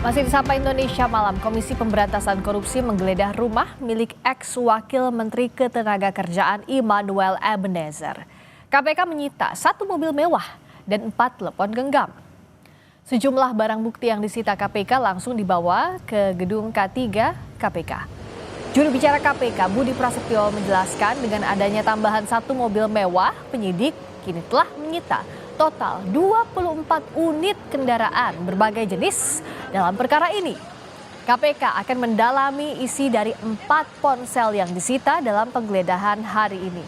Masih di Sapa Indonesia Malam, Komisi Pemberantasan Korupsi menggeledah rumah milik ex-wakil Menteri Ketenagakerjaan Immanuel Ebenezer. KPK menyita 1 mobil mewah dan 4 telepon genggam. Sejumlah barang bukti yang disita KPK langsung dibawa ke gedung K3 KPK. Juru bicara KPK Budi Prasetyo menjelaskan dengan adanya tambahan 1 mobil mewah, penyidik kini telah menyita total 24 unit kendaraan berbagai jenis dalam perkara ini. KPK akan mendalami isi dari 4 ponsel yang disita dalam penggeledahan hari ini.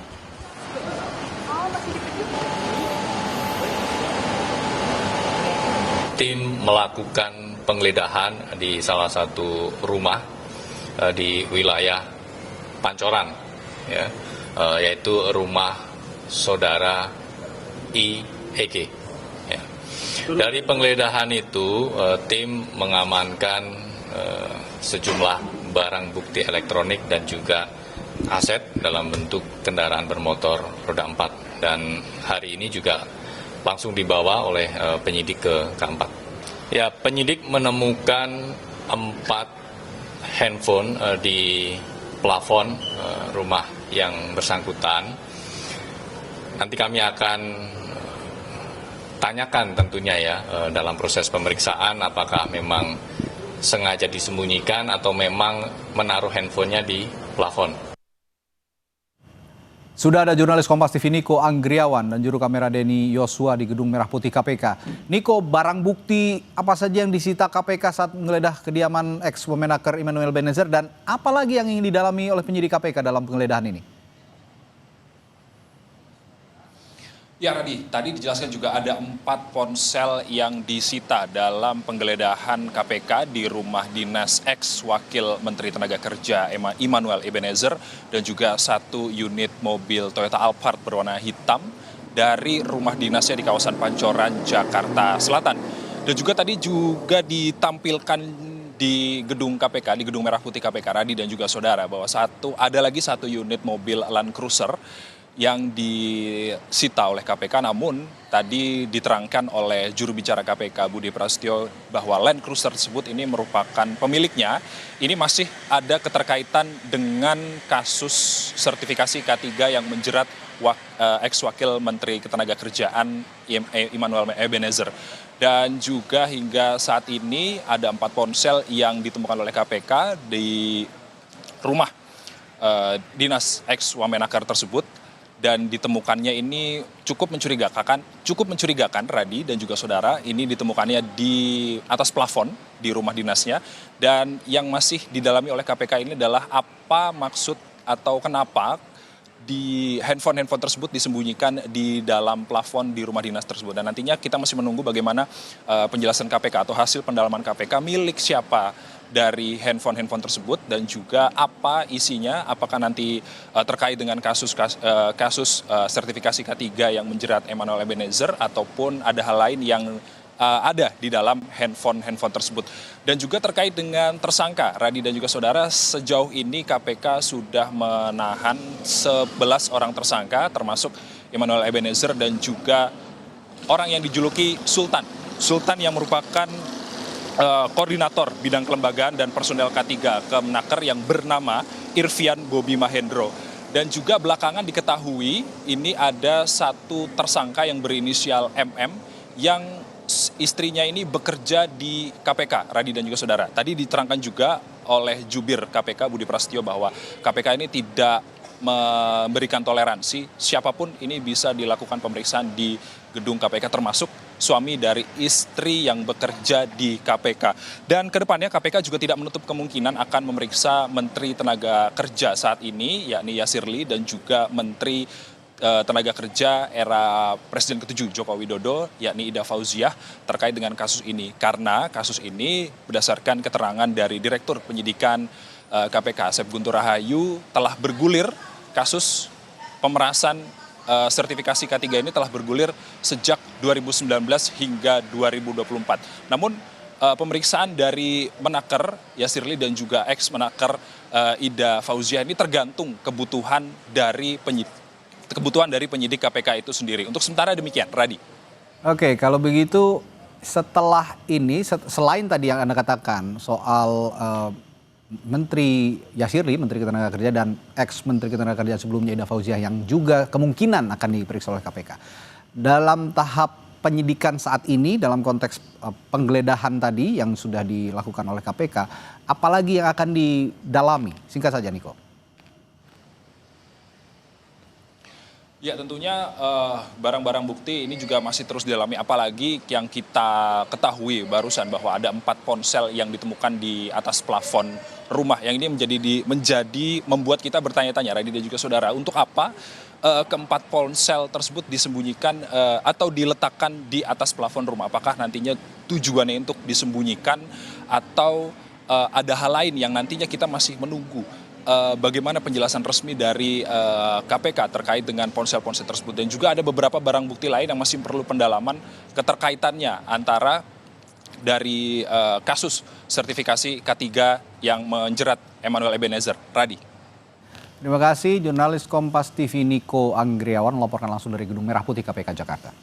Tim melakukan penggeledahan di salah satu rumah di wilayah Pancoran, yaitu rumah saudara IEG. Dari penggeledahan itu, tim mengamankan sejumlah barang bukti elektronik dan juga aset dalam bentuk kendaraan bermotor roda 4. Dan hari ini juga langsung dibawa oleh penyidik ke K4. Ya, penyidik menemukan 4 handphone di plafon rumah yang bersangkutan. Nanti kami akan tanyakan tentunya dalam proses pemeriksaan apakah memang sengaja disembunyikan atau memang menaruh handphonenya di plafon. Sudah ada jurnalis Kompas TV Niko Anggriawan dan juru kamera Denny Yosua di Gedung Merah Putih KPK. Niko, barang bukti apa saja yang disita KPK saat menggeledah kediaman ex-Womenaker Immanuel Ebenezer dan apa lagi yang ingin didalami oleh penyidik KPK dalam penggeledahan ini? Ya Radi, tadi dijelaskan juga ada 4 ponsel yang disita dalam penggeledahan KPK di rumah dinas ex-wakil Menteri Tenaga Kerja Immanuel Ebenezer dan juga 1 unit mobil Toyota Alphard berwarna hitam dari rumah dinasnya di kawasan Pancoran, Jakarta Selatan. Dan juga tadi juga ditampilkan di gedung KPK, di Gedung Merah Putih KPK, Radi dan juga saudara, bahwa ada lagi 1 unit mobil Land Cruiser yang disita oleh KPK, namun tadi diterangkan oleh juru bicara KPK Budi Prasetyo bahwa Land Cruiser tersebut ini merupakan pemiliknya, ini masih ada keterkaitan dengan kasus sertifikasi K3 yang menjerat ex-wakil Menteri Ketenagakerjaan Immanuel Ebenezer. Dan juga hingga saat ini ada 4 ponsel yang ditemukan oleh KPK di rumah dinas ex-Wamenakar tersebut. Dan ditemukannya ini cukup mencurigakan Radi dan juga saudara, ini ditemukannya di atas plafon di rumah dinasnya. Dan yang masih didalami oleh KPK ini adalah apa maksud atau kenapa di handphone tersebut disembunyikan di dalam plafon di rumah dinas tersebut. Dan nantinya kita masih menunggu bagaimana penjelasan KPK atau hasil pendalaman KPK milik siapa dari handphone tersebut dan juga apa isinya, apakah nanti terkait dengan kasus sertifikasi K3 yang menjerat Immanuel Ebenezer ataupun ada hal lain yang ada di dalam handphone tersebut. Dan juga terkait dengan tersangka, Radi dan juga saudara, sejauh ini KPK sudah menahan 11 orang tersangka termasuk Immanuel Ebenezer dan juga orang yang dijuluki Sultan yang merupakan koordinator bidang kelembagaan dan personel K3 Kemenaker yang bernama Irvian Bobi Mahendro. Dan juga belakangan diketahui ini ada 1 tersangka yang berinisial MM yang istrinya ini bekerja di KPK, Radi dan juga saudara. Tadi diterangkan juga oleh jubir KPK Budi Prasetyo bahwa KPK ini tidak memberikan toleransi, siapapun ini bisa dilakukan pemeriksaan di gedung KPK termasuk suami dari istri yang bekerja di KPK. Dan kedepannya KPK juga tidak menutup kemungkinan akan memeriksa Menteri Tenaga Kerja saat ini, yakni Yasirli, dan juga Menteri Tenaga Kerja era Presiden ke-7 Joko Widodo, yakni Ida Fauziah, terkait dengan kasus ini. Karena kasus ini berdasarkan keterangan dari Direktur Penyidikan KPK Asep Guntur Rahayu telah bergulir kasus pemerasan sertifikasi K3 ini telah bergulir sejak 2019 hingga 2024. Namun pemeriksaan dari Menaker Yasirli dan juga ex Menaker Ida Fauziah ini tergantung kebutuhan dari penyidik KPK itu sendiri. Untuk sementara demikian, Radi. Oke, kalau begitu setelah ini, selain tadi yang Anda katakan soal Menteri Yasiri, Menteri Ketenagakerjaan dan ex-Menteri Ketenagakerjaan sebelumnya Ida Fauziah yang juga kemungkinan akan diperiksa oleh KPK. Dalam tahap penyidikan saat ini, dalam konteks penggeledahan tadi yang sudah dilakukan oleh KPK, apalagi yang akan didalami? Singkat saja, Niko. Ya tentunya barang-barang bukti ini juga masih terus didalami, apalagi yang kita ketahui barusan bahwa ada 4 ponsel yang ditemukan di atas plafon rumah, yang ini menjadi membuat kita bertanya-tanya, Radhi dan juga saudara, untuk apa keempat ponsel tersebut disembunyikan atau diletakkan di atas plafon rumah? Apakah nantinya tujuannya untuk disembunyikan atau ada hal lain yang nantinya kita masih menunggu bagaimana penjelasan resmi dari KPK terkait dengan ponsel-ponsel tersebut. Dan juga ada beberapa barang bukti lain yang masih perlu pendalaman keterkaitannya antara dari kasus sertifikasi K3 yang menjerat Emmanuel Ebenezer. Radhi. Terima kasih jurnalis Kompas TV Niko Anggriawan melaporkan langsung dari Gedung Merah Putih KPK Jakarta.